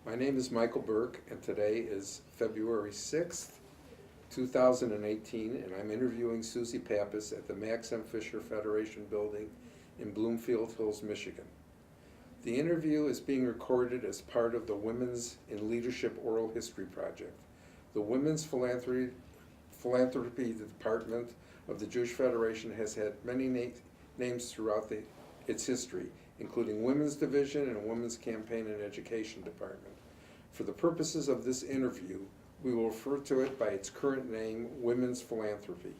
My name is Michael Burke, and today is February 6th, 2018, and I'm interviewing Susie Pappas at the Max M. Fisher Federation Building in Bloomfield Hills, Michigan. The interview is being recorded as part of the Women's in Leadership Oral History Project. The Women's Philanthropy Department of the Jewish Federation has had many names throughout its history, including Women's Division and Women's Campaign and Education Department. For the purposes of this interview, we will refer to it by its current name, Women's Philanthropy.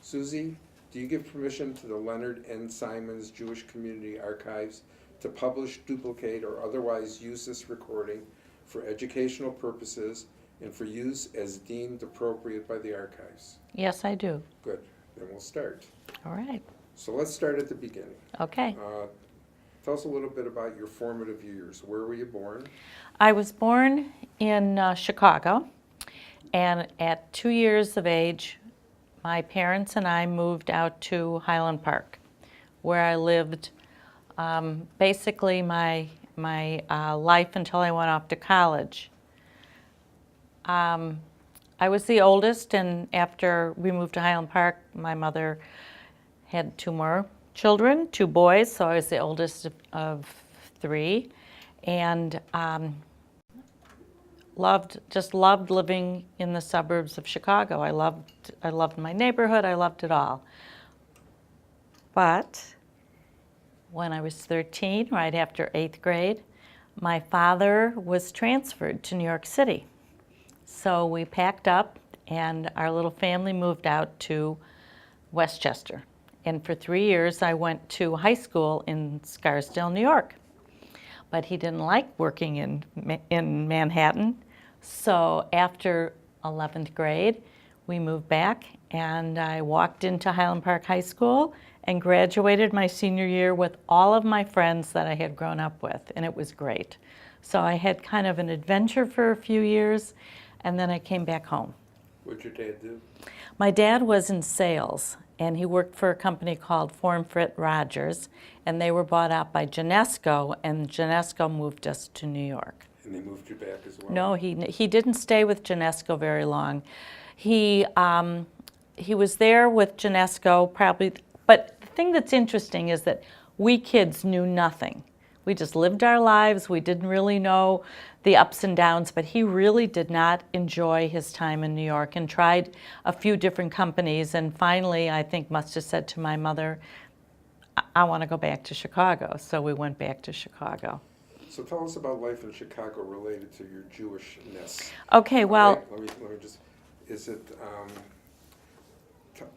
Susie, do you give permission to the Leonard N. Simons Jewish Community Archives to publish, duplicate, or otherwise use this recording for educational purposes and for use as deemed appropriate by the archives? Yes, I do. Good. Then we'll start. All right. So let's start at the beginning. Okay. Tell us a little bit about your formative years. Where were you born? I was born in Chicago, and at 2 years of age, my parents and I moved out to Highland Park, where I lived basically my life until I went off to college. I was the oldest, and after we moved to Highland Park, my mother had 2 more children, 2 boys, so I was the oldest of 3, and just loved living in the suburbs of Chicago. I loved my neighborhood. I loved it all. But when I was 13, right after 8th grade, my father was transferred to New York City. So we packed up, and our little family moved out to Westchester. And for 3 years, I went to high school in Scarsdale, New York. But he didn't like working in Manhattan. So after 11th grade, we moved back, and I walked into Highland Park High School and graduated my senior year with all of my friends that I had grown up with, and it was great. So I had kind of an adventure for a few years, and then I came back home. What did your dad do? My dad was in sales, and he worked for a company called Formfrit Rogers, and they were bought out by Genesco, and Genesco moved us to New York. And they moved you back as well? No, he didn't stay with Genesco very long. He was there with Genesco probably, but the thing that's interesting is that we kids knew nothing. We just lived our lives. We didn't really know the ups and downs, but he really did not enjoy his time in New York and tried a few different companies, and finally, I think, must have said to my mother, I want to go back to Chicago. So we went back to Chicago. So tell us about life in Chicago related to your Jewishness. Okay, well, Let me just, is it,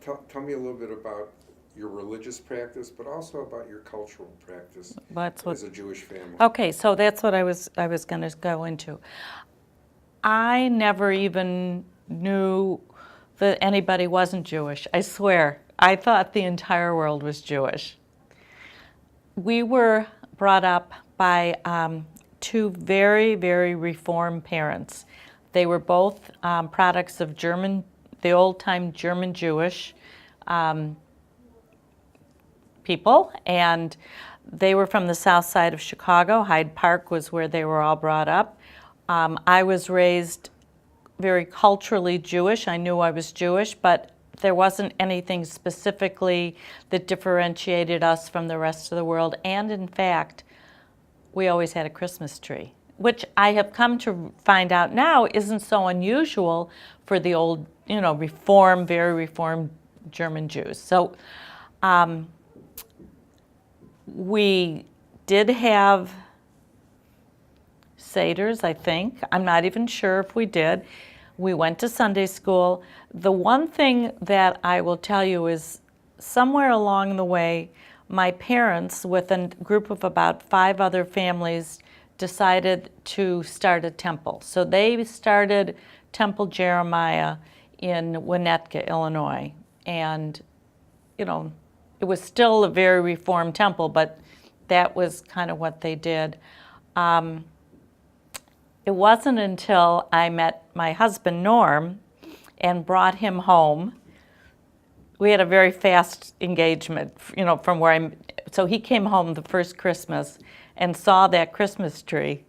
tell me a little bit about your religious practice, but also about your cultural practice as a Jewish family. Okay, so that's what I was going to go into. I never even knew that anybody wasn't Jewish. I swear, I thought the entire world was Jewish. We were brought up by 2 very, very Reformed parents. They were both products of the old-time German Jewish people, and they were from the south side of Chicago. Hyde Park was where they were all brought up. I was raised very culturally Jewish. I knew I was Jewish, but there wasn't anything specifically that differentiated us from the rest of the world. And in fact, we always had a Christmas tree, which I have come to find out now isn't so unusual for the old, very Reformed German Jews. So we did have Seders, I think. I'm not even sure if we did. We went to Sunday school. The one thing that I will tell you is somewhere along the way, my parents, with a group of about 5 other families, decided to start a temple. So they started Temple Jeremiah in Winnetka, Illinois. And, it was still a very Reformed temple, but that was kind of what they did. It wasn't until I met my husband, Norm, and brought him home. We had a very fast engagement, from where so he came home the first Christmas and saw that Christmas tree.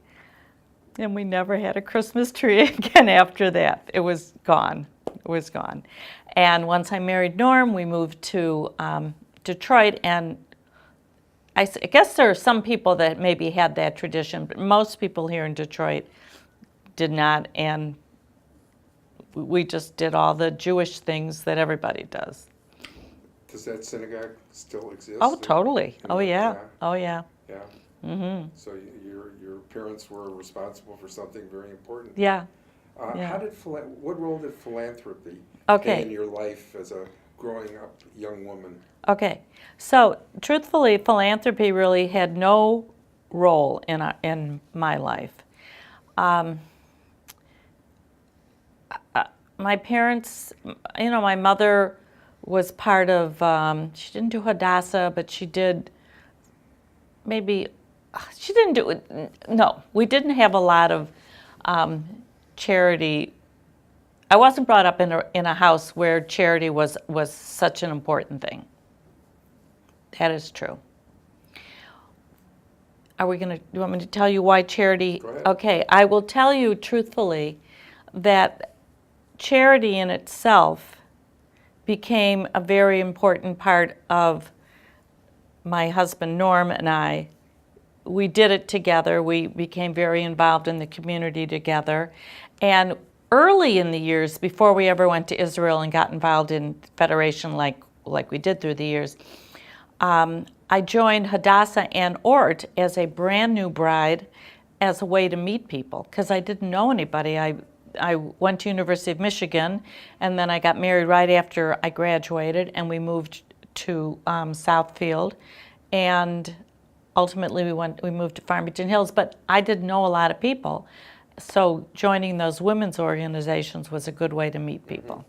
And we never had a Christmas tree again after that. It was gone. It was gone. And once I married Norm, we moved to Detroit. And I guess there are some people that maybe had that tradition, but most people here in Detroit did not. And we just did all the Jewish things that everybody does. Does that synagogue still exist? Oh, totally. Oh, yeah. Yeah. Oh, yeah. Yeah. Mm-hmm. So your parents were responsible for something very important. Yeah. Yeah. How did what role did philanthropy Okay. play in your life as a growing up young woman? Okay. So, truthfully, philanthropy really had no role in my life. My parents, my mother was part of, she didn't do Hadassah, but she did she didn't do it. No, we didn't have a lot of charity. I wasn't brought up in a house where charity was such an important thing. That is true. Do you want me to tell you why charity? Go ahead. Okay, I will tell you truthfully that charity in itself became a very important part of my husband Norm and I. We did it together. We became very involved in the community together. And early in the years, before we ever went to Israel and got involved in Federation like we did through the years, I joined Hadassah and ORT as a brand new bride as a way to meet people because I didn't know anybody. I went to University of Michigan, and then I got married right after I graduated, and we moved to Southfield, and ultimately we moved to Farmington Hills, but I didn't know a lot of people. So joining those women's organizations was a good way to meet people.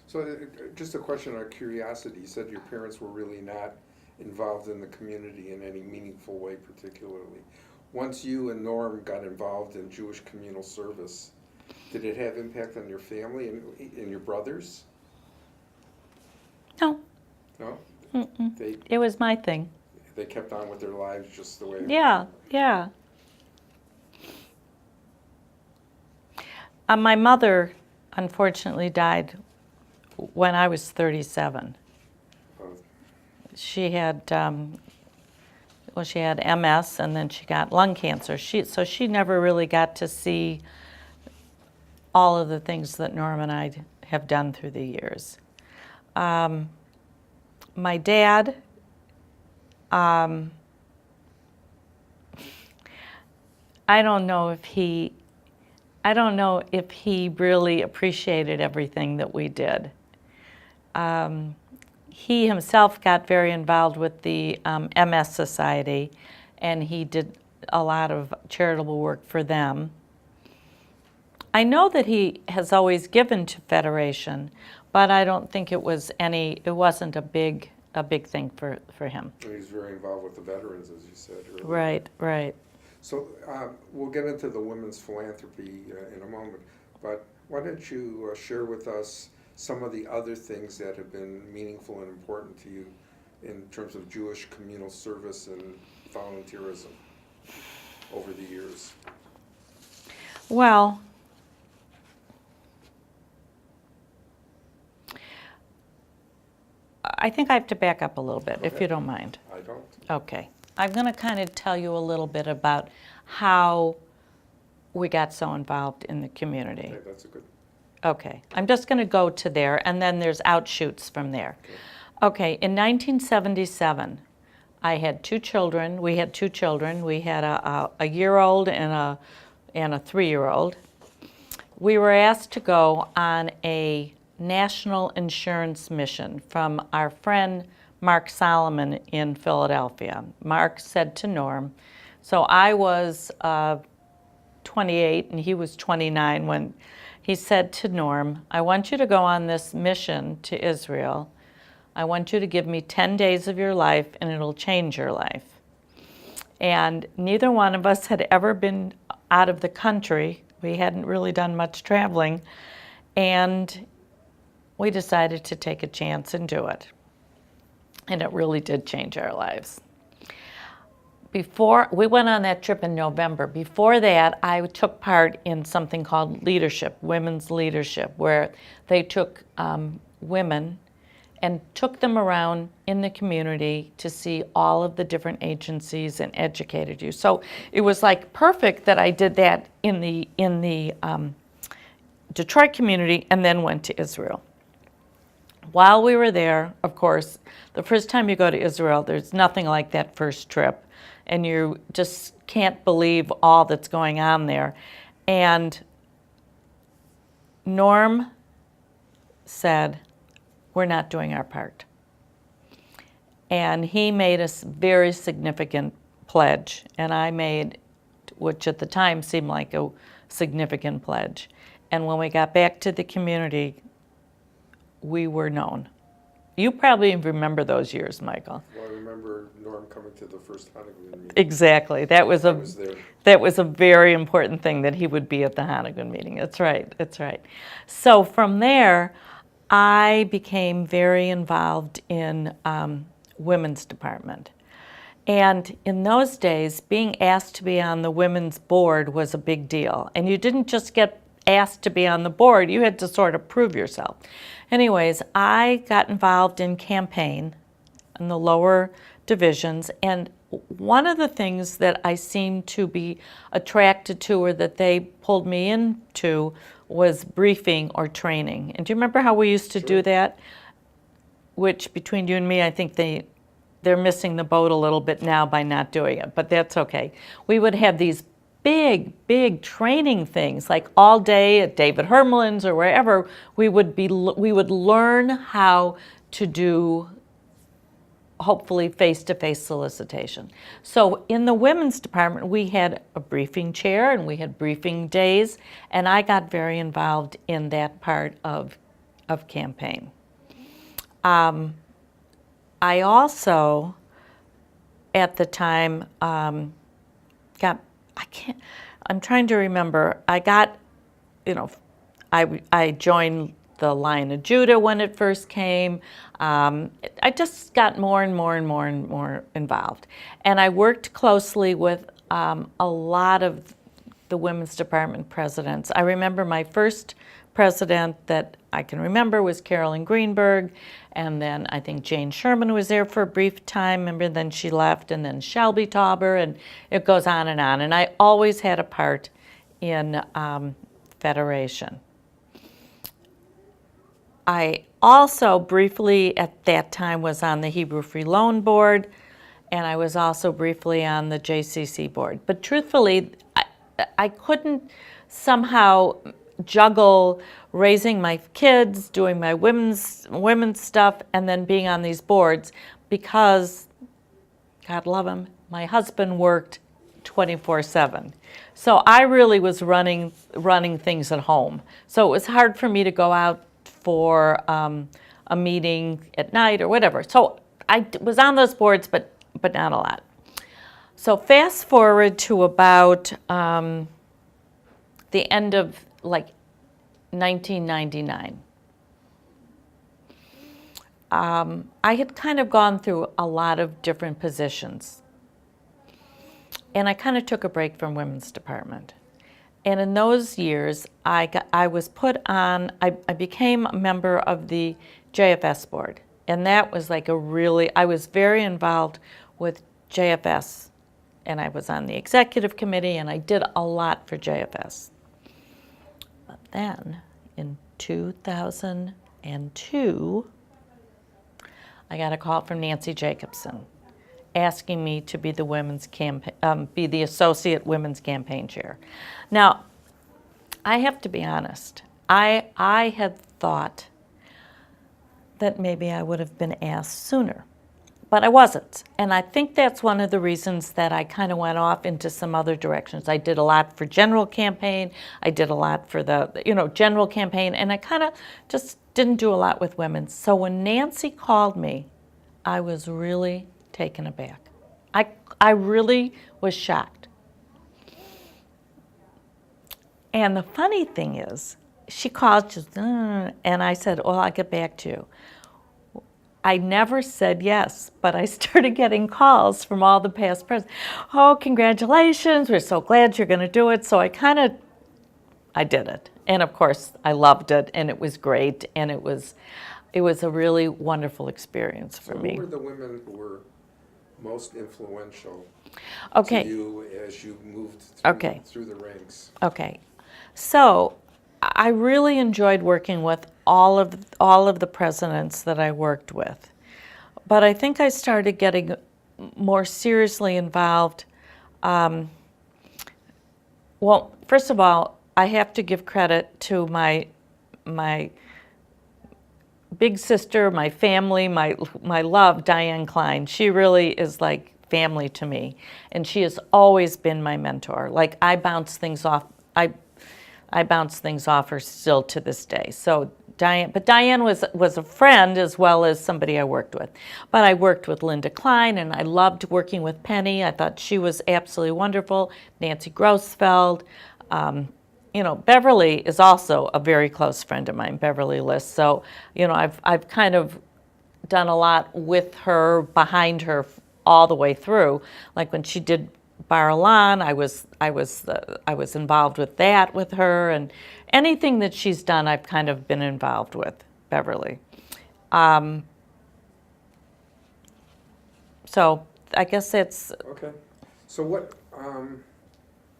So just a question of curiosity. You said your parents were really not involved in the community in any meaningful way particularly. Once you and Norm got involved in Jewish communal service, did it have impact on your family and your brothers? No. No? It was my thing. They kept on with their lives just the way. Yeah, yeah. My mother, unfortunately, died when I was 37. She had, she had MS, and then she got lung cancer. So she never really got to see all of the things that Norm and I have done through the years. My dad, I don't know if he really appreciated everything that we did. He himself got very involved with the MS Society, and he did a lot of charitable work for them. I know that he has always given to Federation, but I don't think it wasn't a big thing for him. And he's very involved with the veterans, as you said earlier. Right, right. So we'll get into the women's philanthropy in a moment, but why don't you share with us some of the other things that have been meaningful and important to you in terms of Jewish communal service and volunteerism over the years? Well, I think I have to back up a little bit, if you don't mind. I don't. Okay. I'm going to kind of tell you a little bit about how we got so involved in the community. Okay, that's a good. Okay. I'm just going to go to there, and then there's outshoots from there. Okay. In 1977, I had two children. We had two children. We had a year-old and a 3-year-old. We were asked to go on a national insurance mission from our friend Mark Solomon in Philadelphia. Mark said to Norm, so I was 28 and he was 29 when he said to Norm, I want you to go on this mission to Israel. I want you to give me 10 days of your life and it'll change your life. And neither one of us had ever been out of the country. We hadn't really done much traveling. And we decided to take a chance and do it. And it really did change our lives. before we went on that trip in November, before that, I took part in something called leadership, women's leadership, where they took women and took them around in the community to see all of the different agencies and educated you. So it was like perfect that I did that in the Detroit community and then went to Israel. While we were there, of course, the first time you go to Israel, there's nothing like that first trip, and you just can't believe all that's going on there. And Norm said, we're not doing our part. And he made a very significant pledge, and I made, which at the time seemed like a significant pledge. And when we got back to the community, we were known. You probably remember those years, Michael. Well, I remember Norm coming to the first Hanukkah meeting. Exactly. That was I was there. that was a very important thing, that he would be at the Hanukkah meeting. That's right. That's right. So from there, I became very involved in women's department. And in those days, being asked to be on the women's board was a big deal. And you didn't just get asked to be on the board, you had to sort of prove yourself. Anyways, I got involved in campaign in the lower divisions, and one of the things that I seemed to be attracted to, or that they pulled me into, was briefing or training. And do you remember how we used to do that? Which, between you and me, I think they're missing the boat a little bit now by not doing it, but that's okay. We would have these big training things, like all day at David Hermelin's or wherever. We would learn how to do, hopefully, face-to-face solicitation. So in the women's department, we had a briefing chair and we had briefing days, and I got very involved in that part of campaign. I also, at the time, I'm trying to remember, I joined the Lion of Judah when it first came. I just got more and more involved. And I worked closely with a lot of the women's department presidents. I remember my first president that I can remember was Carolyn Greenberg, and then I think Jane Sherman was there for a brief time, remember, then she left, and then Shelby Tauber, and it goes on. And I always had a part in Federation. I also briefly at that time was on the Hebrew Free Loan Board, and I was also briefly on the JCC board. But truthfully, I couldn't somehow juggle raising my kids, doing my women's stuff, and then being on these boards, because, God love him, my husband worked 24/7. So I really was running things at home. So it was hard for me to go out for a meeting at night or whatever. So I was on those boards, but not a lot. So fast forward to about the end of 1999. I had kind of gone through a lot of different positions, and I kind of took a break from women's department. And in those years, I was put on, I became a member of the JFS board, and that was I was very involved with JFS, and I was on the executive committee, and I did a lot for JFS. But then, in 2002, I got a call from Nancy Jacobson asking me to be the be the associate women's campaign chair. Now, I have to be honest. I had thought that maybe I would have been asked sooner, but I wasn't. And I think that's one of the reasons that I kind of went off into some other directions. I did a lot for general campaign. I did a lot for the, general campaign, and I kind of just didn't do a lot with women. So when Nancy called me, I was really taken aback. I really was shocked. And the funny thing is, she called, and I said, well, I'll get back to you. I never said yes, but I started getting calls from all the past presidents. Oh, congratulations, we're so glad you're going to do it. So I did it. And of course, I loved it, and it was great, and it was a really wonderful experience for me. Who were the women who were most influential Okay. to you as you moved through the ranks? Okay. So I really enjoyed working with all of the presidents that I worked with. But I think I started getting more seriously involved. Well, first of all, I have to give credit to my big sister, my family, my love, Diane Klein. She really is like family to me, and she has always been my mentor. Like I bounce things off her still to this day. So Diane was a friend as well as somebody I worked with. But I worked with Linda Klein, and I loved working with Penny. I thought she was absolutely wonderful. Nancy Grossfeld. Beverly is also a very close friend of mine, Beverly List. So, I've kind of done a lot with her, behind her, all the way through. Like when she did Bar-Elan, I was involved with that with her, and anything that she's done, I've kind of been involved with Beverly. So I guess it's okay. So what?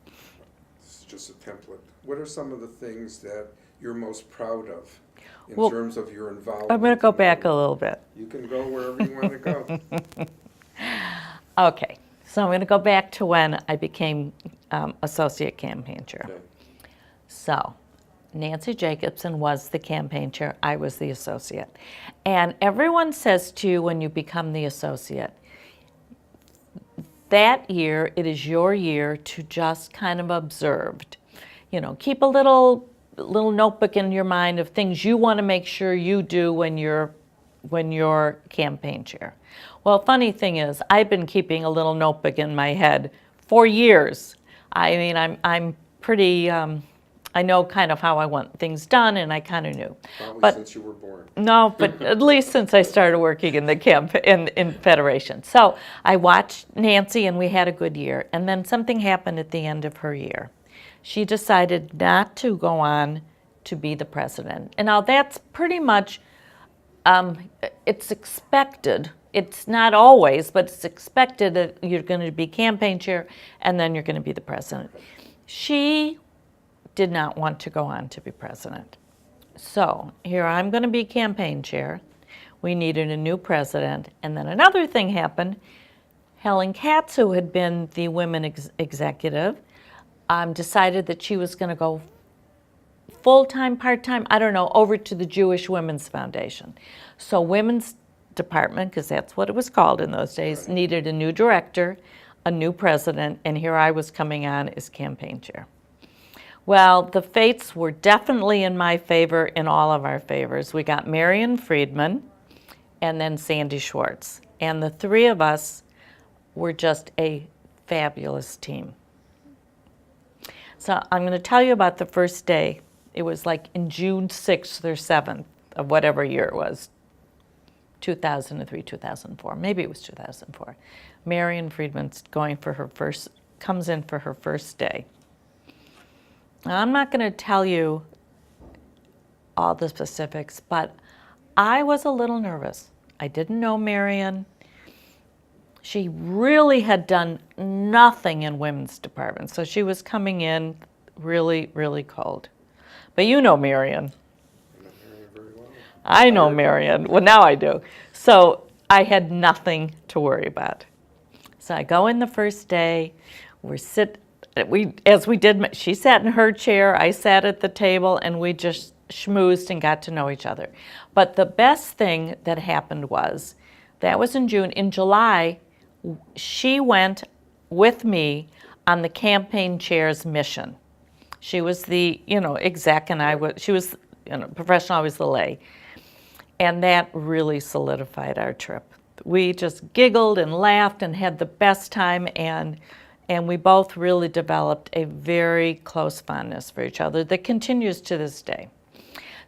This is just a template. What are some of the things that you're most proud of in terms of your involvement? I'm going to go back a little bit. You can go wherever you want to go. Okay, so I'm going to go back to when I became associate campaign chair. Okay. So Nancy Jacobson was the campaign chair. I was the associate. And everyone says to you when you become the associate, that year, it is your year to just kind of observe. Keep a little notebook in your mind of things you want to make sure you do when you're campaign chair. Well, funny thing is, I've been keeping a little notebook in my head for years. I mean, I'm pretty. I know kind of how I want things done, and I kind of knew. Probably since you were born. No, but at least since I started working in the in Federation. So I watched Nancy, and we had a good year. And then something happened at the end of her year. She decided not to go on to be the president. And now that's pretty much, it's expected. It's not always, but it's expected that you're going to be campaign chair, and then you're going to be the president. She did not want to go on to be president. So here I'm going to be campaign chair. We needed a new president. And then another thing happened. Helen Katz, who had been the women executive, decided that she was going to go full-time, part-time, I don't know, over to the Jewish Women's Foundation. So women's department, because that's what it was called in those days, needed a new director, a new president, and here I was coming on as campaign chair. Well, the fates were definitely in my favor, in all of our favors. We got Marion Friedman and then Sandy Schwartz. And the three of us were just a fabulous team. So I'm going to tell you about the first day. It was like in June 6th or 7th of whatever year it was, 2003, 2004. Maybe it was 2004. Marion Friedman's comes in for her first day. Now, I'm not going to tell you all the specifics, but I was a little nervous. I didn't know Marion. She really had done nothing in women's department, so she was coming in really, really cold. But you know Marion. I know Marion very well. I know Marion. Well, now I do. So I had nothing to worry about. So I go in the first day. She sat in her chair, I sat at the table, and we just schmoozed and got to know each other. But the best thing that happened was, that was in June. In July, she went with me on the campaign chair's mission. She was the, exec, and she was, professional, I was the lay. And that really solidified our trip. We just giggled and laughed and had the best time, and we both really developed a very close fondness for each other that continues to this day.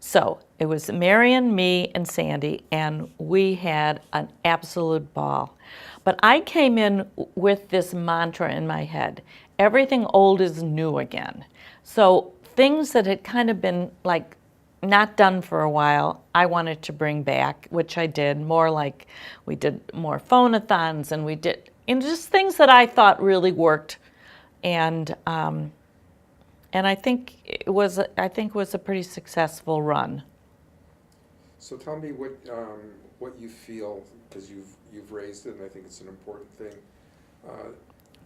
So it was Marion, me, and Sandy, and we had an absolute ball. But I came in with this mantra in my head: everything old is new again. So things that had kind of been like not done for a while, I wanted to bring back, which I did. More like we did more phone-a-thons, and we did, and just things that I thought really worked, and I think it was a pretty successful run. So tell me what you feel, because you've raised it, and I think it's an important thing.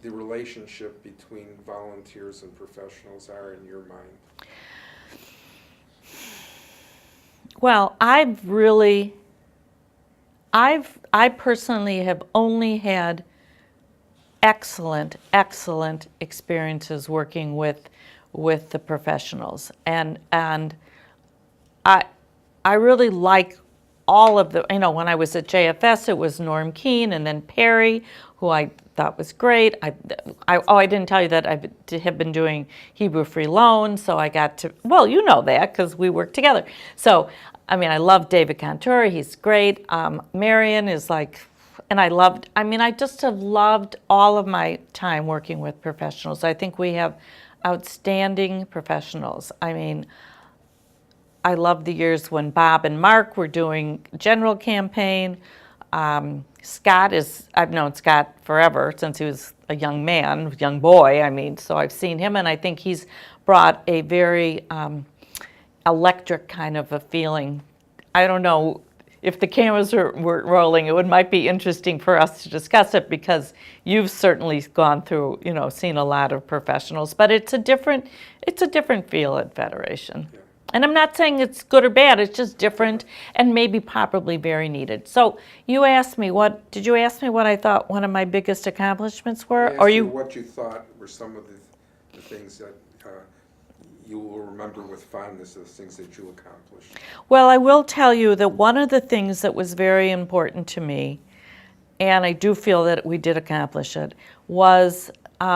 The relationship between volunteers and professionals are in your mind. Well, I personally have only had excellent experiences working with the professionals, and I really like all of the, when I was at JFS, it was Norm Keene and then Perry, who I thought was great. I didn't tell you that I have been doing Hebrew Free Loan, so I got to, well, you know that because we worked together. So, I love David Cantor, he's great. Marion is like, and I just have loved all of my time working with professionals. I think we have outstanding professionals. I love the years when Bob and Mark were doing general campaign. I've known Scott forever, since he was a young boy, so I've seen him, and I think he's brought a very electric kind of a feeling. I don't know if the cameras were rolling, it might be interesting for us to discuss it, because you've certainly gone through, seen a lot of professionals, but it's a different feel at Federation. Yeah. And I'm not saying it's good or bad, it's just different and maybe probably very needed. So you asked me what I thought one of my biggest accomplishments were? I asked you what you thought were some of the things that you will remember with fondness, the things that you accomplished. Well, I will tell you that one of the things that was very important to me, and I do feel that we did accomplish it, was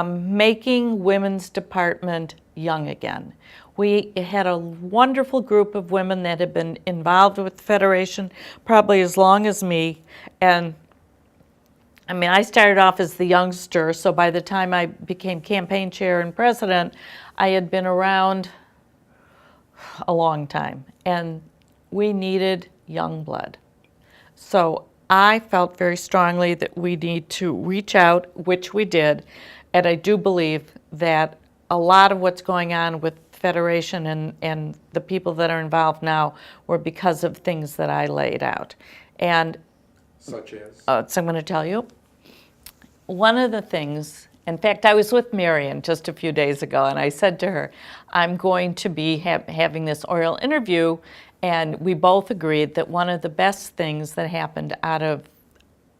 making women's department young again. We had a wonderful group of women that had been involved with the Federation probably as long as me. And I started off as the youngster, so by the time I became campaign chair and president, I had been around a long time, and we needed young blood. So I felt very strongly that we need to reach out, which we did, and I do believe that a lot of what's going on with Federation and the people that are involved now were because of things that I laid out. And such as? So I'm going to tell you. One of the things, in fact, I was with Marion just a few days ago, and I said to her, I'm going to be having this oral interview, and we both agreed that one of the best things that happened out of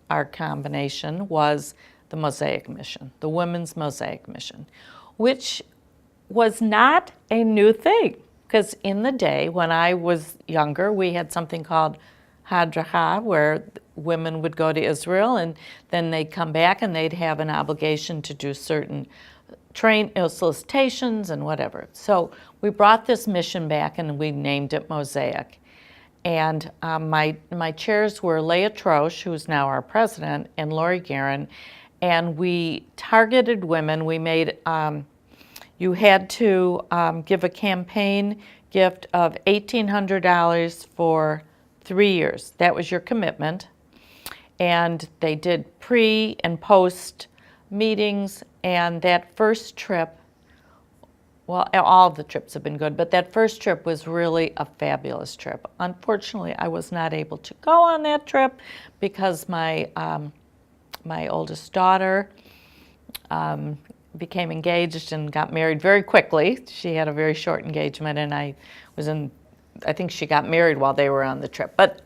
our combination was the Mosaic Mission, the Women's Mosaic Mission, which was not a new thing, because in the day when I was younger, we had something called Hadassah, where women would go to Israel and then they'd come back and they'd have an obligation to do certain solicitations and whatever. So we brought this mission back and we named it Mosaic. And my chairs were Leah Trosch, who's now our president, and Lori Guerin, and we targeted women. We made you had to give a campaign gift of $1,800 for 3 years. That was your commitment. And they did pre and post meetings, and that first trip, well, all of the trips have been good, but that first trip was really a fabulous trip. Unfortunately, I was not able to go on that trip because my oldest daughter became engaged and got married very quickly. She had a very short engagement, and I think she got married while they were on the trip. But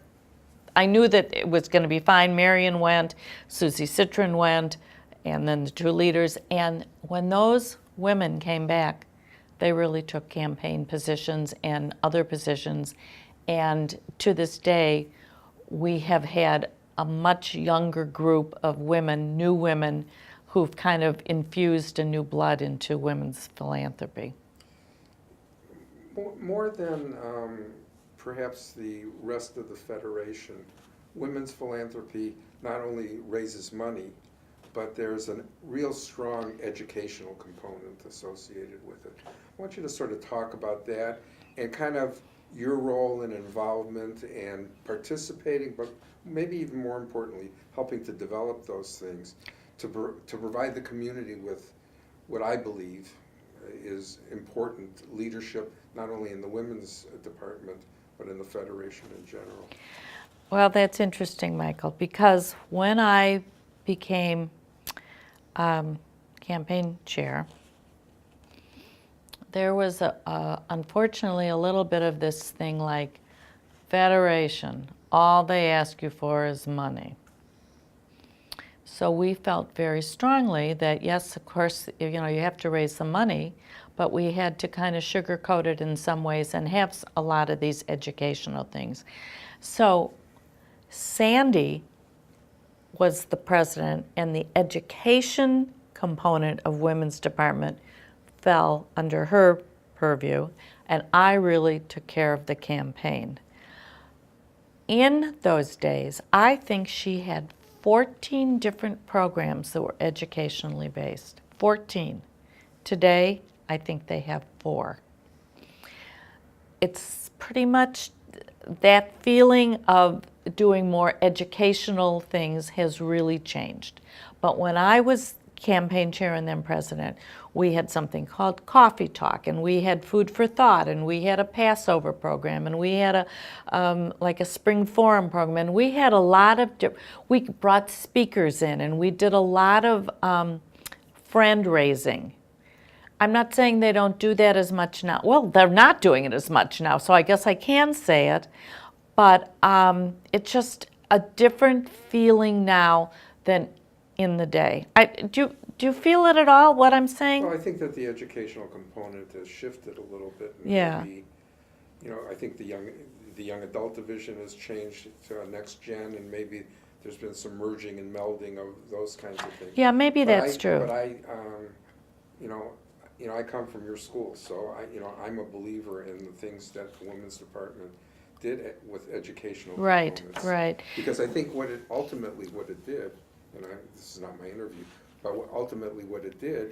I knew that it was going to be fine. Marion went, Susie Citron went, and then the two leaders. And when those women came back, they really took campaign positions and other positions. And to this day, we have had a much younger group of women, new women, who've kind of infused a new blood into women's philanthropy. More than perhaps the rest of the Federation, women's philanthropy not only raises money, but there's a real strong educational component associated with it. I want you to sort of talk about that and kind of your role and involvement and participating, but maybe even more importantly, helping to develop those things to provide the community with what I believe is important leadership, not only in the women's department, but in the Federation in general. Well, that's interesting, Michael, because when I became campaign chair, there was unfortunately a little bit of this thing like, Federation, all they ask you for is money. So we felt very strongly that, yes, of course, you have to raise some money, but we had to kind of sugarcoat it in some ways and have a lot of these educational things. So Sandy was the president, and the education component of women's department fell under her purview, and I really took care of the campaign. In those days, I think she had 14 different programs that were educationally based. 14. Today, I think they have 4. It's pretty much that feeling of doing more educational things has really changed. But when I was campaign chair and then president, we had something called Coffee Talk, and we had Food for Thought, and we had a Passover program, and we had like a Spring Forum program, and we had a lot of, we brought speakers in, and we did a lot of friend raising. I'm not saying they don't do that as much now. Well, they're not doing it as much now, so I guess I can say it, but it's just a different feeling now than in the day. Do you feel it at all, what I'm saying? Well, I think that the educational component has shifted a little bit. And yeah. Maybe, I think the young adult division has changed to next gen, and maybe there's been some merging and melding of those kinds of things. Yeah, maybe that's true. But I come from your school, so I'm a believer in the things that the women's department did with educational components. Right. Because I think what it did, and this is not my interview, but ultimately what it did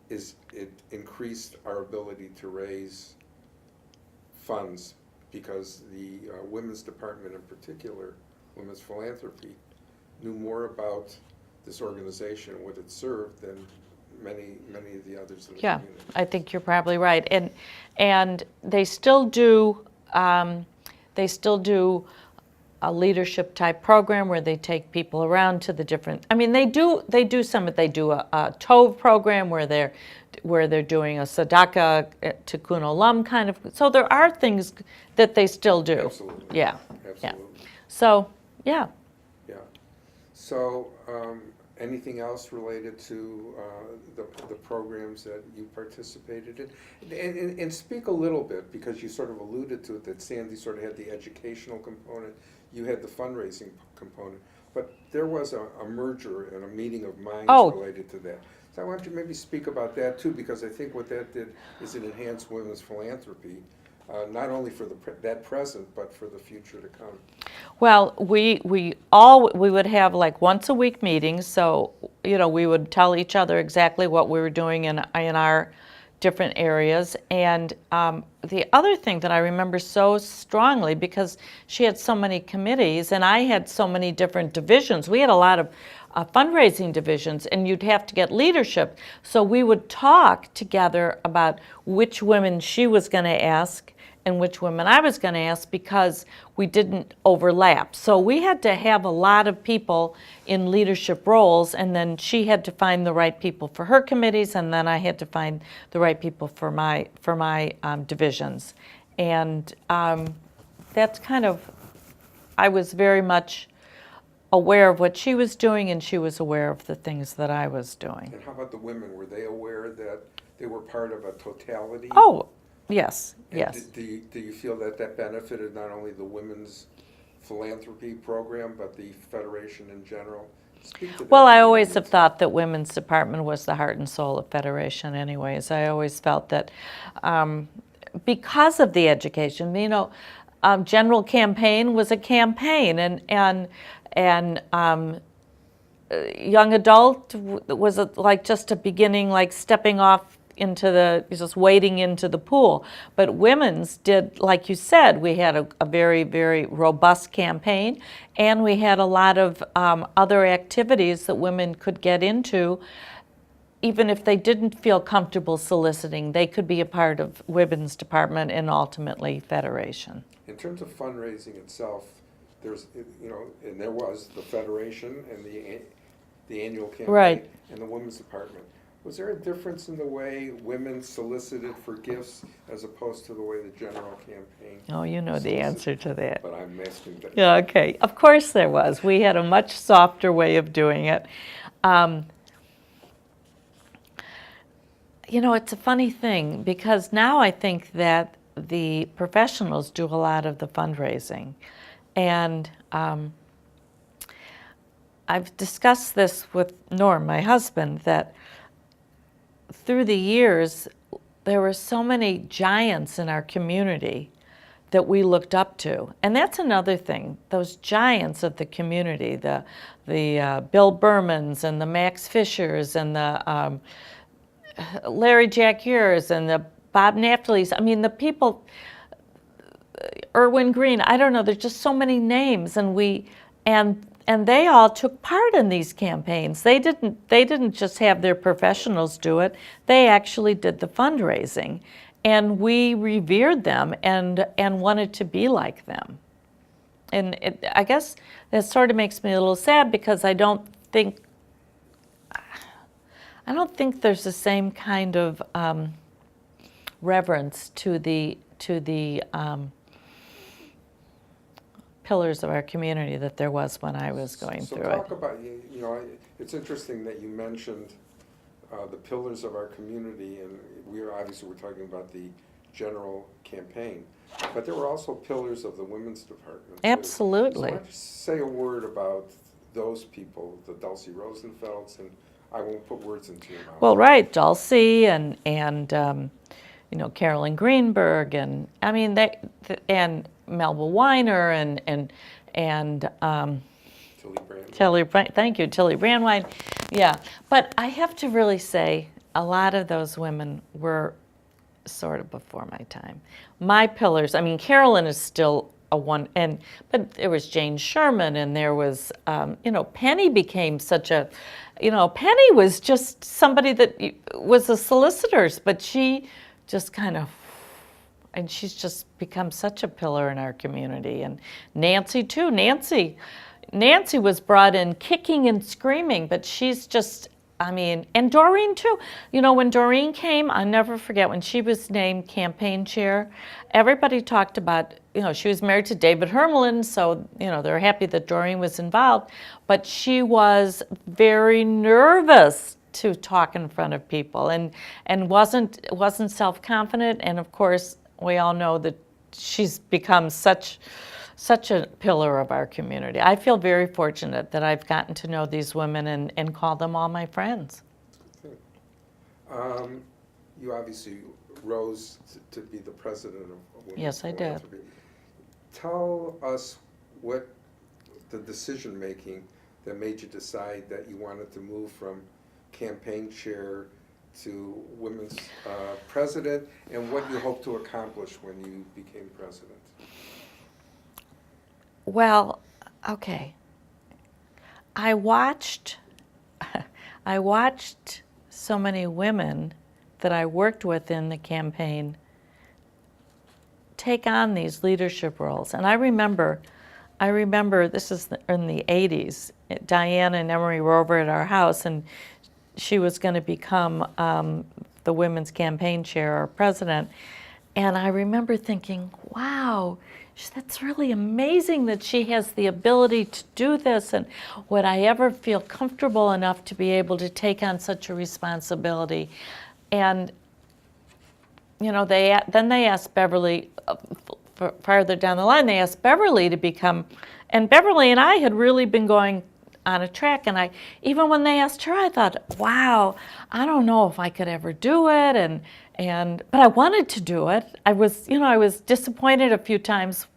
is it increased our ability to raise funds, because the women's department in particular, women's philanthropy, knew more about this organization and what it served than many of the others in the community. I think you're probably right, and they still do. A leadership type program where they take people around to the different. I mean, they do some. They do a Tove program where they're doing a Tzedakah Tikkun Olam kind of. So there are things that they still do. Absolutely. Yeah. Absolutely. Yeah. So yeah. Yeah. So anything else related to the programs that you participated in? And speak a little bit, because you sort of alluded to it, that Sandy sort of had the educational component, you had the fundraising component, but there was a merger and a meeting of minds related to that. So I want you to maybe speak about that too, because I think what that did is it enhanced women's philanthropy, not only for that present, but for the future to come. Well, we would have like once a week meetings, so we would tell each other exactly what we were doing in our different areas. And the other thing that I remember so strongly, because she had so many committees and I had so many different divisions, we had a lot of fundraising divisions, and you'd have to get leadership. So we would talk together about which women she was going to ask and which women I was going to ask, because we didn't overlap. So we had to have a lot of people in leadership roles, and then she had to find the right people for her committees, and then I had to find the right people for my divisions. And that's kind of, I was very much aware of what she was doing, and she was aware of the things that I was doing. And how about the women? Were they aware that they were part of a totality? Oh, yes, and yes. Do you feel that benefited not only the women's philanthropy program, but the Federation in general? Speak to that. Well, I always have thought that women's department was the heart and soul of Federation anyways. I always felt that because of the education, general campaign was a campaign, and young adult was like just a beginning, like stepping off into just wading into the pool. But women's did, like you said, we had a very, very robust campaign, and we had a lot of other activities that women could get into. Even if they didn't feel comfortable soliciting, they could be a part of women's department and ultimately federation. In terms of fundraising itself, there's, and there was the federation and the annual campaign, Right. and the women's department. Was there a difference in the way women solicited for gifts as opposed to the way the general campaign? Oh, you know the answer to that. But I'm asking that. Yeah, okay. Of course there was. We had a much softer way of doing it. It's a funny thing, because now I think that the professionals do a lot of the fundraising. And I've discussed this with Norm, my husband, that through the years, there were so many giants in our community that we looked up to. And that's another thing, those giants of the community, the Bill Bermans and the Max Fishers and the Larry Jack Years and the Bob Naftali's. I mean, the people, Erwin Green, I don't know, there's just so many names, and they all took part in these campaigns. They didn't just have their professionals do it. They actually did the fundraising, and we revered them and wanted to be like them. And I guess that sort of makes me a little sad, because I don't think there's the same kind of reverence to the pillars of our community that there was when I was going through it. So talk about, it's interesting that you mentioned the pillars of our community, and we're talking about the general campaign, but there were also pillars of the women's department. Absolutely. So why don't you say a word about those people, the Dulcie Rosenfelds, and I won't put words into your mouth. Well, right, Dulcie and Carolyn Greenberg, and I mean and Melba Weiner and Tilly Brandwine. Yeah, but I have to really say a lot of those women were sort of before my time. My pillars, I mean, Carolyn is still a one, but there was Jane Sherman, and there was, Penny became such a, Penny was just somebody that was a solicitor's, but she just kind of, and she's just become such a pillar in our community. And Nancy too. Nancy was brought in kicking and screaming, but she's just, and Doreen too. When Doreen came, I'll never forget when she was named campaign chair, everybody talked about, she was married to David Hermelin, so, they're happy that Doreen was involved, but she was very nervous to talk in front of people and wasn't self-confident. And of course, we all know that she's become such a pillar of our community. I feel very fortunate that I've gotten to know these women and call them all my friends. You obviously rose to be the president of Women's Yes, I did. Tell us what the decision-making that made you decide that you wanted to move from campaign chair to women's president, and what you hope to accomplish when you became president. Well, okay. I watched so many women that I worked with in the campaign take on these leadership roles. And I remember this is in the 80s, Diana and Emery were over at our house, and she was going to become the women's campaign chair or president. And I remember thinking, wow, that's really amazing that she has the ability to do this, and would I ever feel comfortable enough to be able to take on such a responsibility? And they asked Beverly, farther down the line, they asked Beverly to become, and Beverly and I had really been going, on a track. And even when they asked her, I thought, wow, I don't know if I could ever do it. But I wanted to do it. I was disappointed a few times,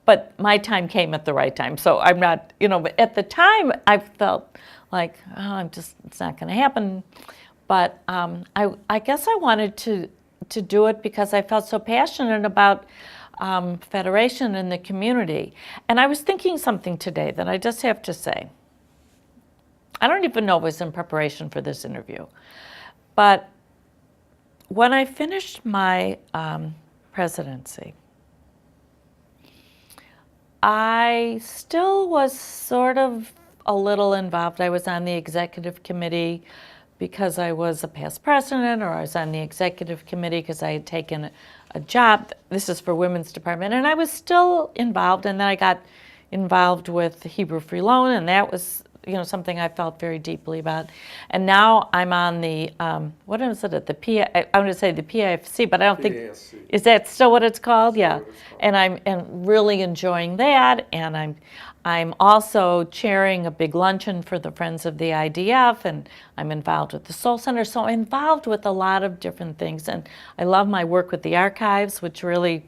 but my time came at the right time. So I'm not, but at the time I felt like, oh, it's not going to happen. But I guess I wanted to do it because I felt so passionate about Federation and the community. And I was thinking something today that I just have to say. I don't even know if it was in preparation for this interview. But when I finished my presidency, I still was sort of a little involved. I was on the executive committee because I was a past president, or I was on the executive committee because I had taken a job. This is for Women's Department, and I was still involved. And then I got involved with the Hebrew Free Loan, and that was something I felt very deeply about. And now I'm on the what is it? At the I'm going to say the PIFC, but I don't think is that still what it's called? Yeah, and I'm really enjoying that. And I'm also chairing a big luncheon for the Friends of the IDF, and I'm involved with the Soul Center. So I'm involved with a lot of different things, and I love my work with the archives, which really,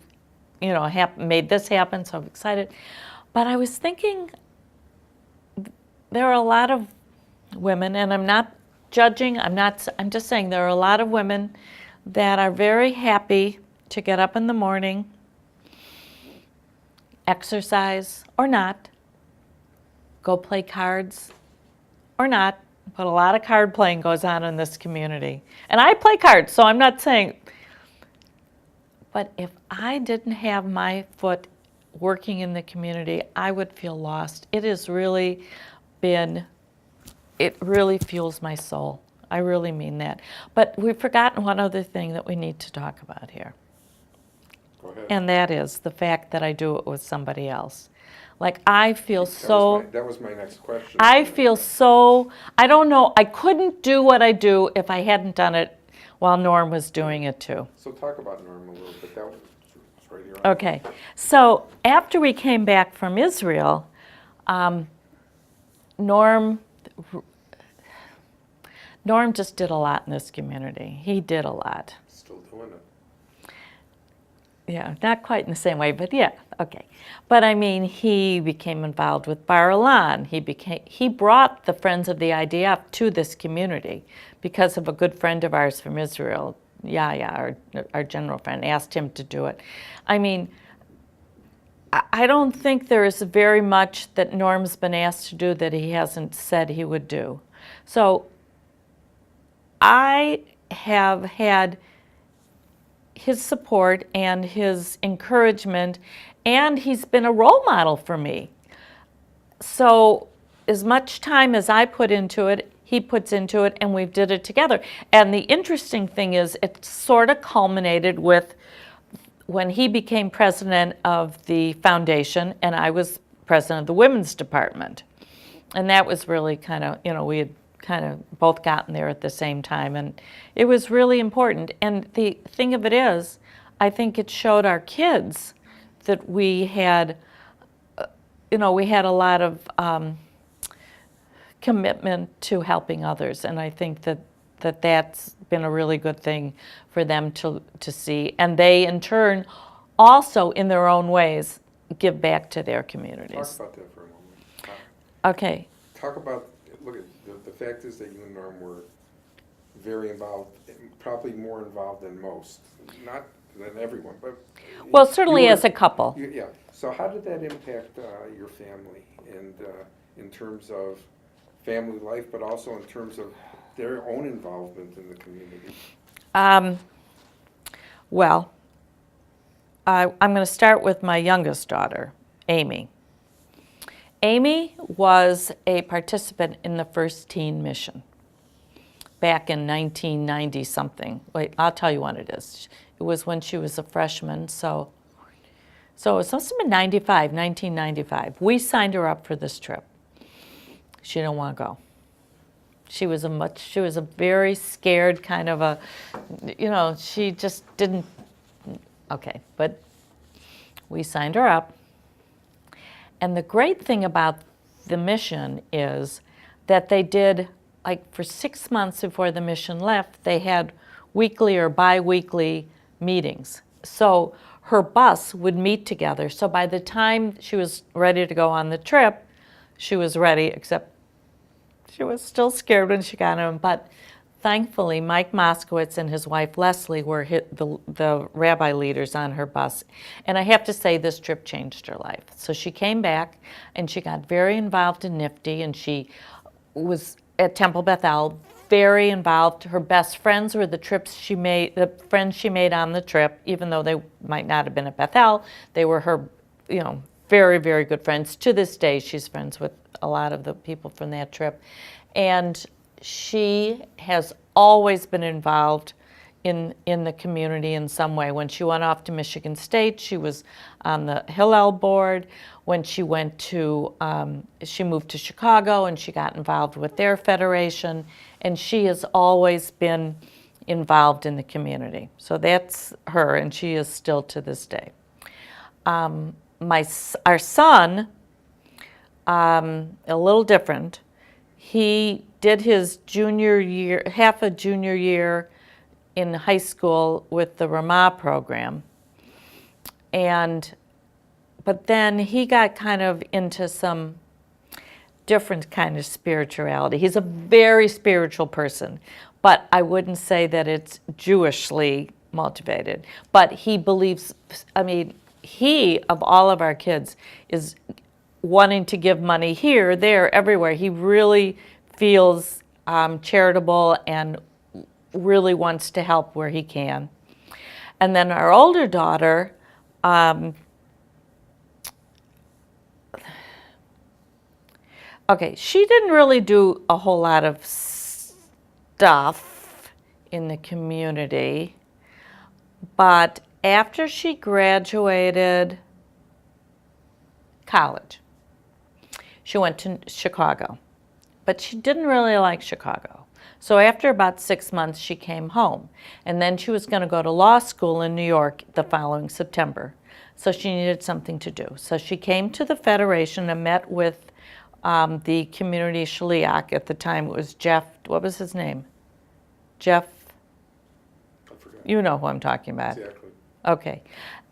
made this happen. So I'm excited. But I was thinking, there are a lot of women, and I'm not judging, I'm just saying there are a lot of women that are very happy to get up in the morning, exercise or not, go play cards or not, but a lot of card playing goes on in this community. And I play cards, so I'm not saying, but if I didn't have my foot working in the community, I would feel lost. It has really it really fuels my soul. I really mean that. But we've forgotten one other thing that we need to talk about here. Go ahead. And that is the fact that I do it with somebody else. Like, I feel that was my next question. I feel so, I don't know, I couldn't do what I do if I hadn't done it while Norm was doing it too. So talk about Norm a little bit. That was right here. Okay. So after we came back from Israel, Norm just did a lot in this community. He did a lot. Still doing it. Yeah, not quite in the same way, but yeah, okay. But I mean, he became involved with Bar Ilan. He brought the Friends of the IDF to this community because of a good friend of ours from Israel, Yaya, our general friend, asked him to do it. I mean, I don't think there is very much that Norm's been asked to do that he hasn't said he would do. So I have had his support and his encouragement, and he's been a role model for me. So as much time as I put into it, he puts into it, and we did it together. And the interesting thing is, it sort of culminated with when he became president of the foundation, and I was president of the women's department. And that was really kind of, we had kind of both gotten there at the same time, and it was really important. And the thing of it is, I think it showed our kids that we had, we had a lot of commitment to helping others, and I think that's been a really good thing for them to see. And they, in turn, also, in their own ways, give back to their communities. Talk about that for a moment. Okay. Talk about, look, the fact is that you and Norm were very involved, probably more involved than most. Not than everyone, but... Well, certainly as a couple. Yeah. So how did that impact your family, and in terms of family life, but also in terms of their own involvement in the community? Well, I'm going to start with my youngest daughter, Amy. Amy was a participant in the first teen mission back in 1990-something. Wait, I'll tell you when it is. It was when she was a freshman, so it must have been 1995. We signed her up for this trip. She didn't want to go. She was a very scared kind of a, she just didn't, okay, but we signed her up. And the great thing about the mission is that they did, like for 6 months before the mission left, they had weekly or bi-weekly meetings. So her bus would meet together. So by the time she was ready to go on the trip, she was ready, except she was still scared when she got home. But thankfully, Mike Moskowitz and his wife Leslie were the rabbi leaders on her bus. And I have to say, this trip changed her life. So she came back and she got very involved in NIFTY, and she was at Temple Bethel, very involved. Her best friends were the friends she made on the trip, even though they might not have been at Bethel. They were her, very, very good friends. To this day, she's friends with a lot of the people from that trip. And she has always been involved in the community in some way. When she went off to Michigan State, she was on the Hillel board. When she went to, she moved to Chicago and she got involved with their federation. And she has always been involved in the community. So that's her, and she is still to this day. Our son, a little different. He did his junior year, half a junior year in high school with the Ramah program. But then he got kind of into some different kind of spirituality. He's a very spiritual person, but I wouldn't say that it's Jewishly motivated. But he believes, he, of all of our kids, is wanting to give money here, there, everywhere. He really feels charitable and really wants to help where he can. And then our older daughter, she didn't really do a whole lot of stuff in the community, but after she graduated college, she went to Chicago, but she didn't really like Chicago. So after about 6 months, she came home, and then she was going to go to law school in New York the following September. So she needed something to do. So she came to the Federation and met with the community shliach. At the time, it was Jeff, what was his name? Jeff, I forgot. You know who I'm talking about. Exactly. Okay.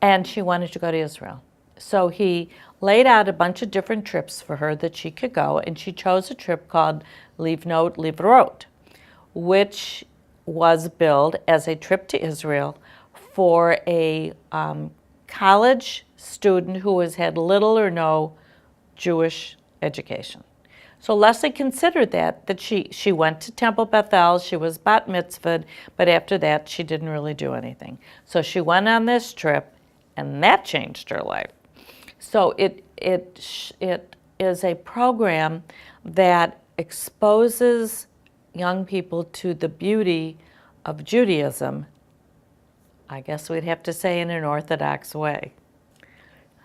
And she wanted to go to Israel. So he laid out a bunch of different trips for her that she could go, and she chose a trip called Leonard, which was billed as a trip to Israel for a college student who has had little or no Jewish education. So Leslie considered that she went to Temple Bethel, she was bat mitzvahed, but after that she didn't really do anything. So she went on this trip, and that changed her life. So it is a program that exposes young people to the beauty of Judaism, I guess we'd have to say in an Orthodox way.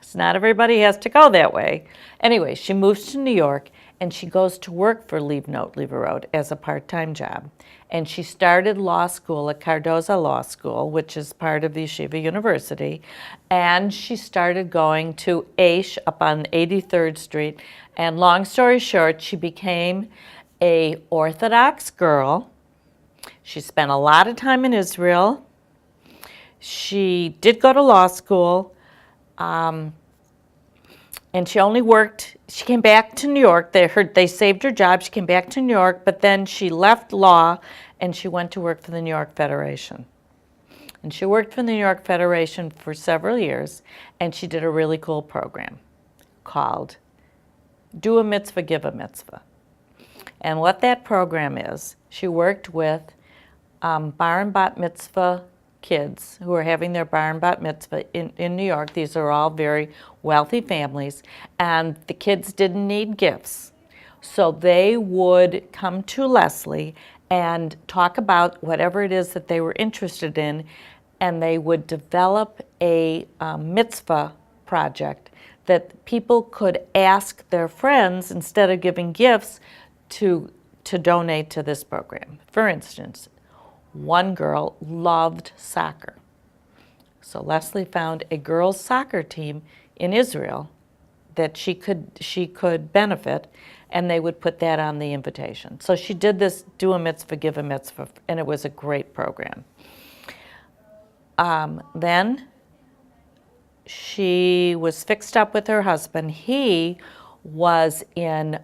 So not everybody has to go that way. Anyway, she moves to New York, and she goes to work for Leonard as a part-time job. And she started law school at Cardozo Law School, which is part of the Yeshiva University. And she started going to Aish up on 83rd Street. And long story short, she became an Orthodox girl. She spent a lot of time in Israel. She did go to law school. And she only worked, she came back to New York. They saved her job. She came back to New York, but then she left law and she went to work for the New York Federation. And she worked for the New York Federation for several years, and she did a really cool program called Do a Mitzvah, Give a Mitzvah. And what that program is, she worked with bar and bat mitzvah kids who are having their bar and bat mitzvah in New York. These are all very wealthy families, and the kids didn't need gifts. So they would come to Leslie and talk about whatever it is that they were interested in, and they would develop a mitzvah project that people could ask their friends, instead of giving gifts, to donate to this program. For instance, one girl loved soccer. So Leslie found a girls' soccer team in Israel that she could benefit, and they would put that on the invitation. So she did this Do a Mitzvah, Give a Mitzvah, and it was a great program. Then she was fixed up with her husband. He was in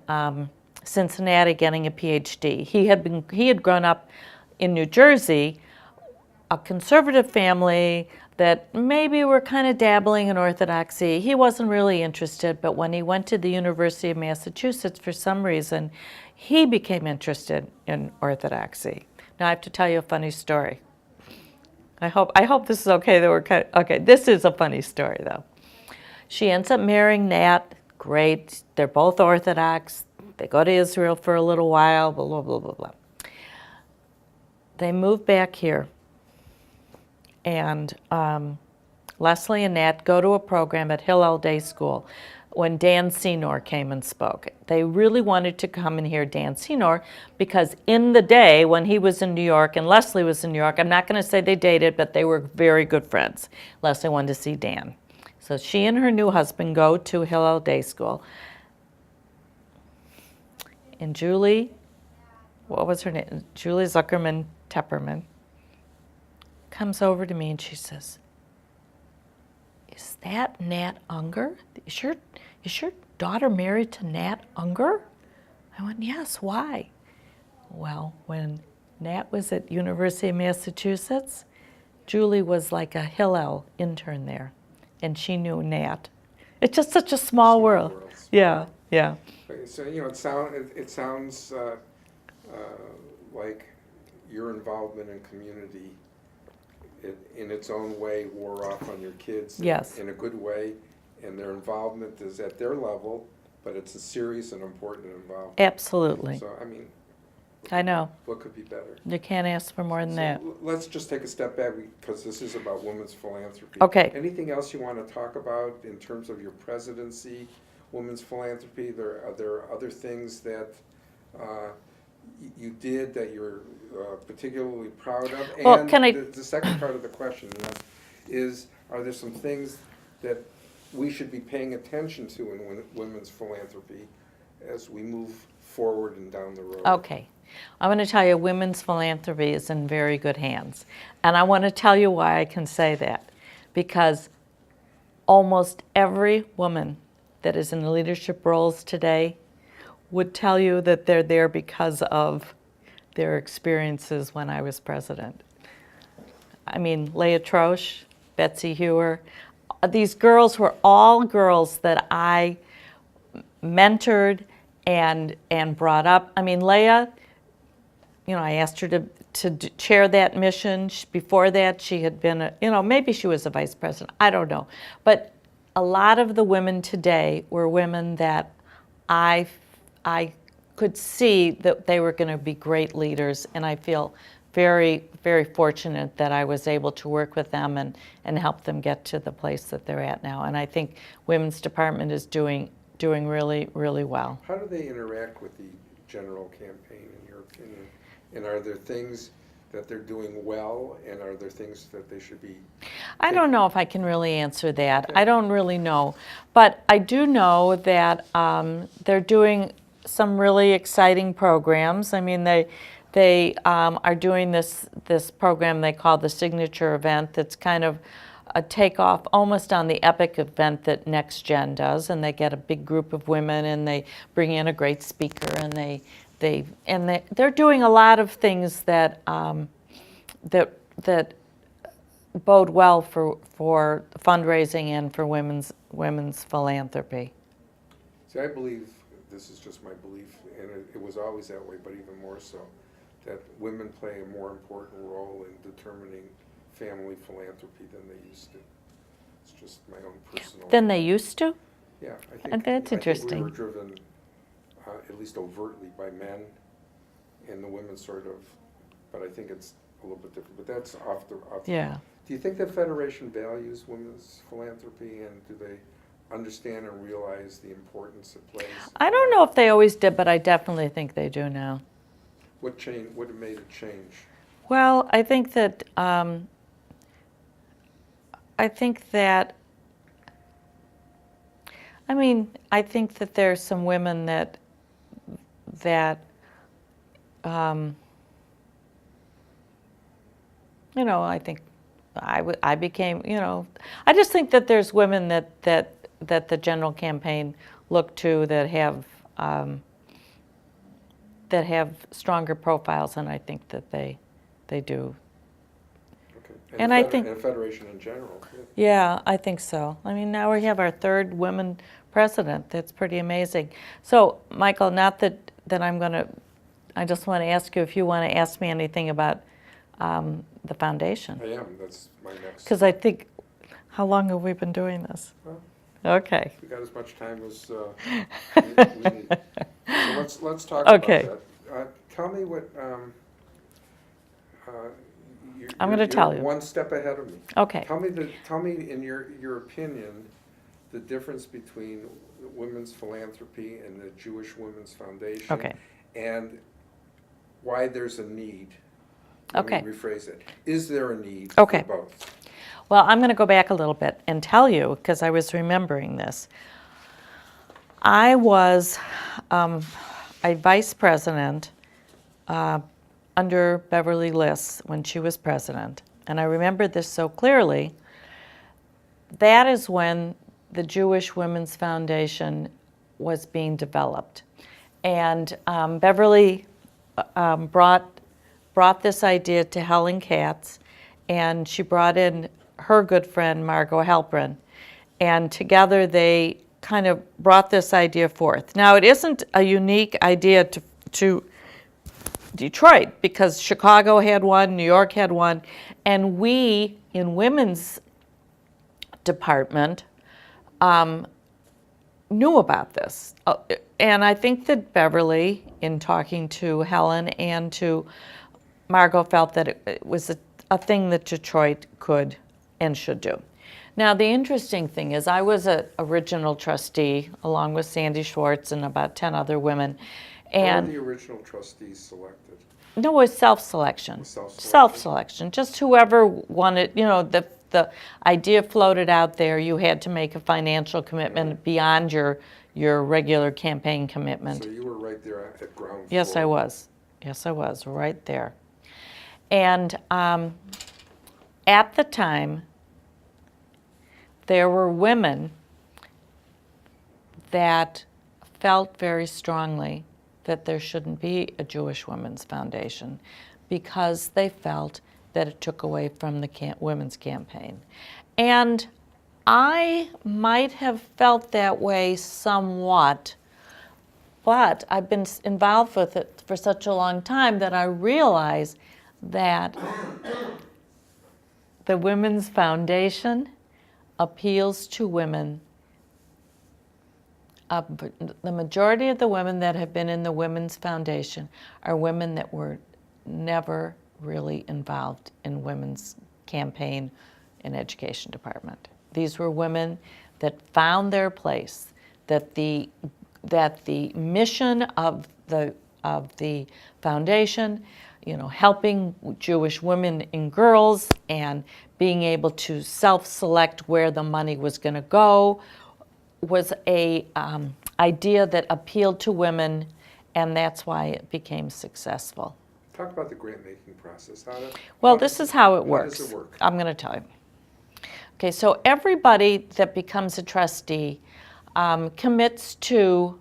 Cincinnati getting a PhD. He had grown up in New Jersey, a conservative family that maybe were kind of dabbling in Orthodoxy. He wasn't really interested, but when he went to the University of Massachusetts, for some reason, he became interested in Orthodoxy. Now I have to tell you a funny story. I hope this is okay. Okay, this is a funny story though. She ends up marrying Nat. Great. They're both Orthodox. They go to Israel for a little while, blah, blah, blah, blah, blah. They move back here. And Leslie and Nat go to a program at Hillel Day School when Dan Senor came and spoke. They really wanted to come and hear Dan Senor because in the day when he was in New York and Leslie was in New York, I'm not going to say they dated, but they were very good friends. Leslie wanted to see Dan. So she and her new husband go to Hillel Day School. And Julie, what was her name? Julie Zuckerman Tepperman comes over to me and she says, "Is that Nat Unger? Is your daughter married to Nat Unger?" I went, "Yes, why?" Well, when Nat was at University of Massachusetts, Julie was like a Hillel intern there, and she knew Nat. It's just such a small world. Yeah, yeah. So, it sounds like your involvement in community in its own way wore off on your kids. Yes. In a good way, and their involvement is at their level, but it's a serious and important involvement. Absolutely. So, I know. What could be better? You can't ask for more than that. Let's just take a step back because this is about women's philanthropy. Okay. Anything else you want to talk about in terms of your presidency, women's philanthropy? Are there other things that you did that you're particularly proud of? Well, And the second part of the question is, are there some things that we should be paying attention to in women's philanthropy as we move forward and down the road? Okay. I'm going to tell you women's philanthropy is in very good hands. And I want to tell you why I can say that. Because almost every woman that is in leadership roles today would tell you that they're there because of their experiences when I was president. I mean, Leah Troche, Betsy Hewer, these girls were all girls that I mentored and brought up. I mean, Leah, I asked her to chair that mission. Before that, she had been, maybe she was a vice president. I don't know. But a lot of the women today were women that I could see that they were going to be great leaders, and I feel very, very fortunate that I was able to work with them and help them get to the place that they're at now. And I think Women's Department is doing really, really well. How do they interact with the general campaign, in your opinion? And are there things that they're doing well, and are there things that they should be? I don't know if I can really answer that. I don't really know. But I do know that they're doing some really exciting programs. I mean, they are doing this program they call the Signature Event that's kind of a takeoff almost on the epic event that Next Gen does, and they get a big group of women and they bring in a great speaker, and they're doing a lot of things that that bode well for fundraising and for women's philanthropy. See, I believe, this is just my belief, and it was always that way, but even more so, that women play a more important role in determining family philanthropy than they used to. It's just my own personal. Than they used to? Yeah, That's interesting. I think we were driven, at least overtly, by men, and the women sort of. But I think it's a little bit different. But that's off. Yeah. Do you think the Federation values women's philanthropy, and do they understand and realize the importance it plays? I don't know if they always did, but I definitely think they do now. What changed? What made it change? Well, I think that I mean, I think that there's some women that I think I became, I just think that there's women that the general campaign look to that have stronger profiles, and I think that they do. Okay. And I think, and Federation in general. yeah, I think so. I mean, now we have our third woman president. That's pretty amazing. So, Michael, not that I just want to ask you if you want to ask me anything about the foundation. I am. That's my next. Because I think, how long have we been doing this? Well, okay. we got as much time as we need. So let's talk about that. Tell me what. I'm going to tell you. One step ahead of me. Okay. Tell me in your opinion, the difference between women's philanthropy and the Jewish Women's Foundation. Okay. And why there's a need. Okay. Let me rephrase it. Is there a need Okay. for both? Well, I'm going to go back a little bit and tell you, because I was remembering this. I was a vice president under Beverly Liss when she was president, and I remember this so clearly. That is when the Jewish Women's Foundation was being developed, and Beverly brought this idea to Helen Katz, and she brought in her good friend Margot Halprin, and together they kind of brought this idea forth. Now, it isn't a unique idea to Detroit, because Chicago had one, New York had one, and we in women's department knew about this. And I think that Beverly, in talking to Helen and to Margot, felt that it was a thing that Detroit could and should do. Now, the interesting thing is I was an original trustee along with Sandy Schwartz and about 10 other women. And How were the original trustees selected? No, it was self-selection. Self-selection? Self-selection. Just whoever wanted, the idea floated out there. You had to make a financial commitment beyond your regular campaign commitment. So you were right there at ground floor. Yes, I was. Yes, I was, right there. And at the time, there were women that felt very strongly that there shouldn't be a Jewish Women's Foundation because they felt that it took away from the women's campaign. And I might have felt that way somewhat, but I've been involved with it for such a long time that I realize that the Women's Foundation appeals to women. The majority of the women that have been in the Women's Foundation are women that were never really involved in women's campaign and education department. These were women that found their place, that the mission of the foundation, helping Jewish women and girls and being able to self-select where the money was going to go, was a idea that appealed to women, and that's why it became successful. Talk about the grant-making process. This is how it works. How does it work? I'm going to tell you. Okay, so everybody that becomes a trustee commits to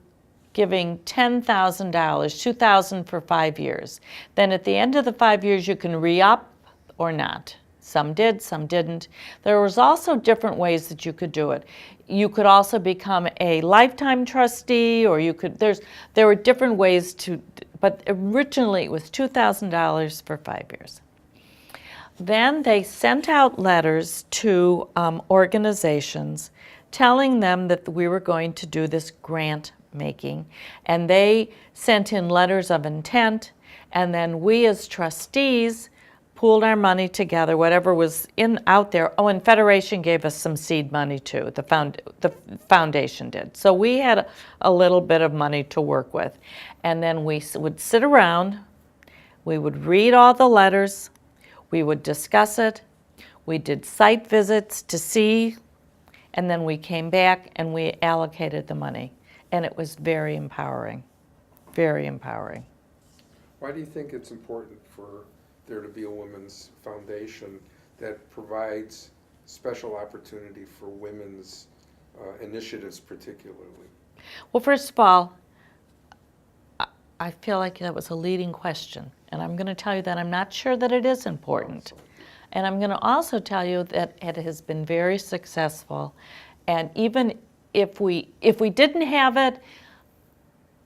giving $10,000, $2,000 for 5 years. Then at the end of the 5 years, you can re-up or not. Some did, some didn't. There was also different ways that you could do it. You could also become a lifetime trustee, or there were different ways but originally it was $2,000 for 5 years. Then they sent out letters to organizations telling them that we were going to do this grant making, and they sent in letters of intent, and then we as trustees pooled our money together, whatever was out there. Oh, and Federation gave us some seed money too. The foundation did. So we had a little bit of money to work with. And then we would sit around, we would read all the letters, we would discuss it, we did site visits to see and then we came back and we allocated the money. And it was very empowering, very empowering. Why do you think it's important for there to be a women's foundation that provides special opportunity for women's initiatives particularly? Well, first of all, I feel like that was a leading question. And I'm going to tell you that I'm not sure that it is important. And I'm going to also tell you that it has been very successful. And even if we didn't have it,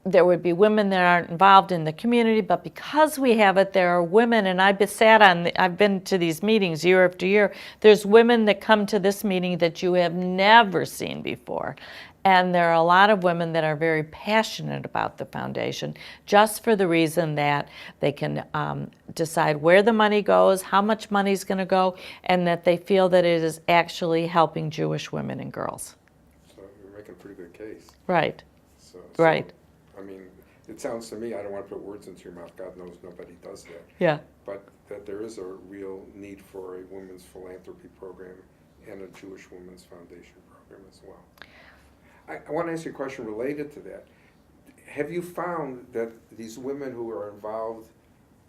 there would be women that aren't involved in the community, but because we have it, there are women, and I've been to these meetings year after year. There's women that come to this meeting that you have never seen before. And there are a lot of women that are very passionate about the foundation, just for the reason that they can decide where the money goes, how much money is going to go, and that they feel that it is actually helping Jewish women and girls. So you're making a pretty good case. Right. So, Right. I mean, it sounds to me, I don't want to put words into your mouth, God knows nobody does that, Yeah. but that there is a real need for a women's philanthropy program and a Jewish Women's Foundation program as well. I want to ask you a question related to that. Have you found that these women who are involved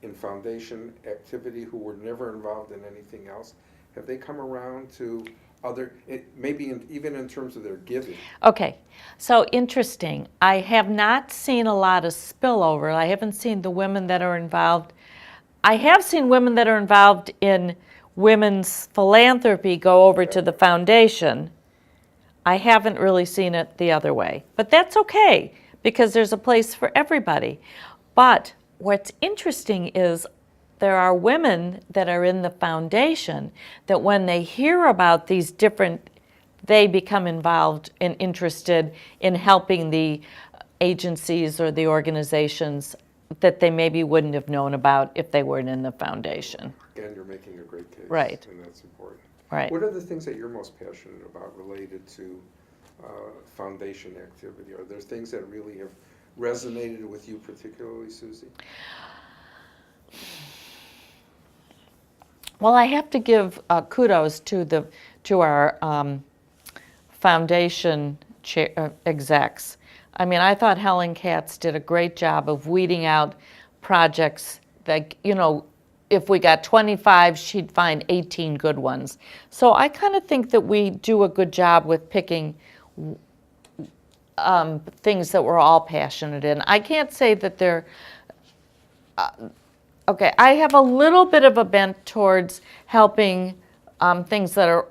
in foundation activity, who were never involved in anything else, have they come around to other, even in terms of their giving? Okay, so interesting. I have not seen a lot of spillover. I haven't seen the women that are involved. I have seen women that are involved in women's philanthropy go over to the foundation. I haven't really seen it the other way. But that's okay, because there's a place for everybody. But what's interesting is there are women that are in the foundation that when they hear about these different, they become involved and interested in helping the agencies or the organizations that they maybe wouldn't have known about if they weren't in the foundation. Again, you're making a great case. Right. And that's important. Right. What are the things that you're most passionate about related to foundation activity? Are there things that really have resonated with you particularly, Susie? Well, I have to give kudos to our foundation execs. I mean, I thought Helen Katz did a great job of weeding out projects that, if we got 25, she'd find 18 good ones. So I kind of think that we do a good job with picking things that we're all passionate in. I can't say that they're, okay, I have a little bit of a bent towards helping things that are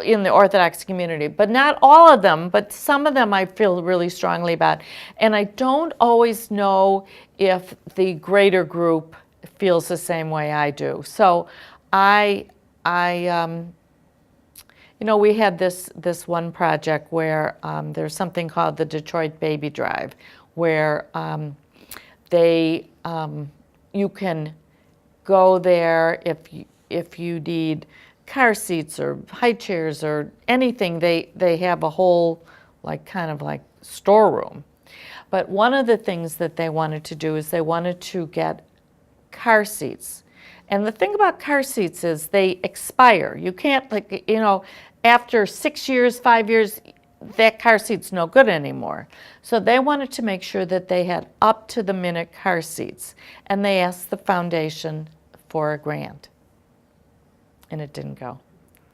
in the Orthodox community, but not all of them, but some of them I feel really strongly about. And I don't always know if the greater group feels the same way I do. So we had this one project where there's something called the Detroit Baby Drive, where you can go there if you need car seats or high chairs or anything. They have a whole kind of storeroom. But one of the things that they wanted to do is they wanted to get car seats. And the thing about car seats is they expire. You can't, after 6 years, 5 years, that car seat's no good anymore. So they wanted to make sure that they had up-to-the-minute car seats. And they asked the foundation for a grant. And it didn't go.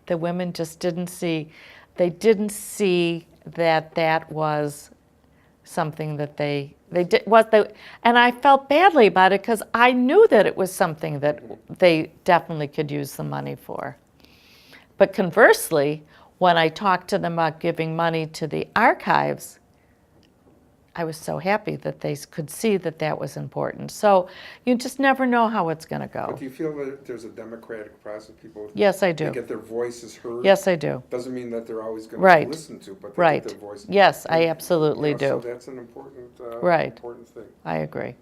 The women just didn't see that was something that they did. And I felt badly about it because I knew that it was something that they definitely could use the money for. But conversely, when I talked to them about giving money to the archives, I was so happy that they could see that that was important. So you just never know how it's going to go. But do you feel that there's a democratic process? People Yes, I do. They get their voices heard? Yes, I do. Doesn't mean that they're always going to Right. be listened to, but they Right. get their voice. Yes, I absolutely do. So that's an important, Right. important thing. I agree.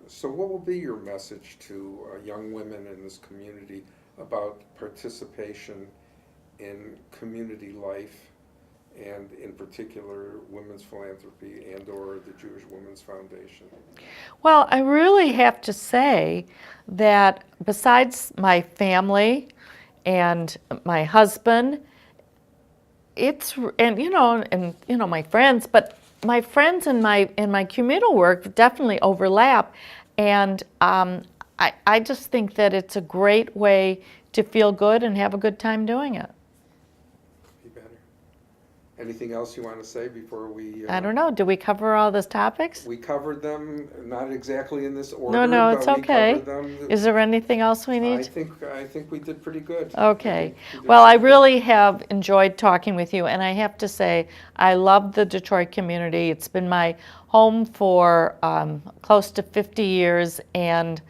So what will be your message to young women in this community about participation in community life, and in particular women's philanthropy and or the Jewish Women's Foundation? Well, I really have to say that besides my family and my husband, and my friends, but my friends and my communal work definitely overlap, and I just think that it's a great way to feel good and have a good time doing it. Be better. Anything else you want to say before we? I don't know. Did we cover all those topics? We covered them, not exactly in this order. No, but it's we okay. covered them. Is there anything else we need? I think we did pretty good. Okay. We did Well, I pretty good. really have enjoyed talking with you, and I have to say, I love the Detroit community. It's been my home for close to 50 years, and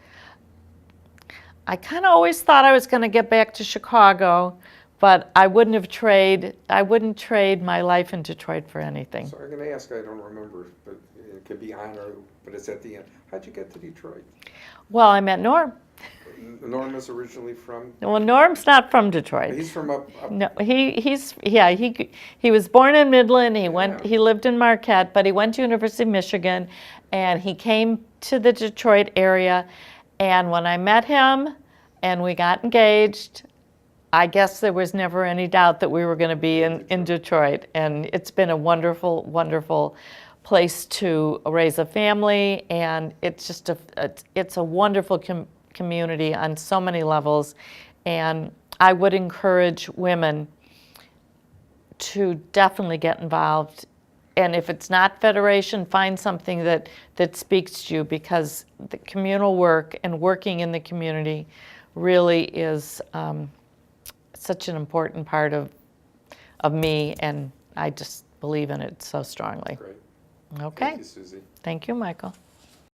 I kind of always thought I was going to get back to Chicago, but I wouldn't trade my life in Detroit for anything. So I'm going to ask, I don't remember, but it could be on or, but it's at the end. How'd you get to Detroit? Well, I met Norm. Norm is originally from? Well, Norm's not from Detroit. He's from up. No, he was born in Midland. He lived in Marquette, but he went to University of Michigan, and he came to the Detroit area. And when I met him and we got engaged, I guess there was never any doubt that we were going to be in Detroit. And it's been a wonderful, wonderful place to raise a family, and it's just it's a wonderful community on so many levels. And I would encourage women to definitely get involved. And if it's not Federation, find something that speaks to you, because the communal work and working in the community really is such an important part of me, and I just believe in it so strongly. Great. Okay. Thank you, Susie. Thank you, Michael.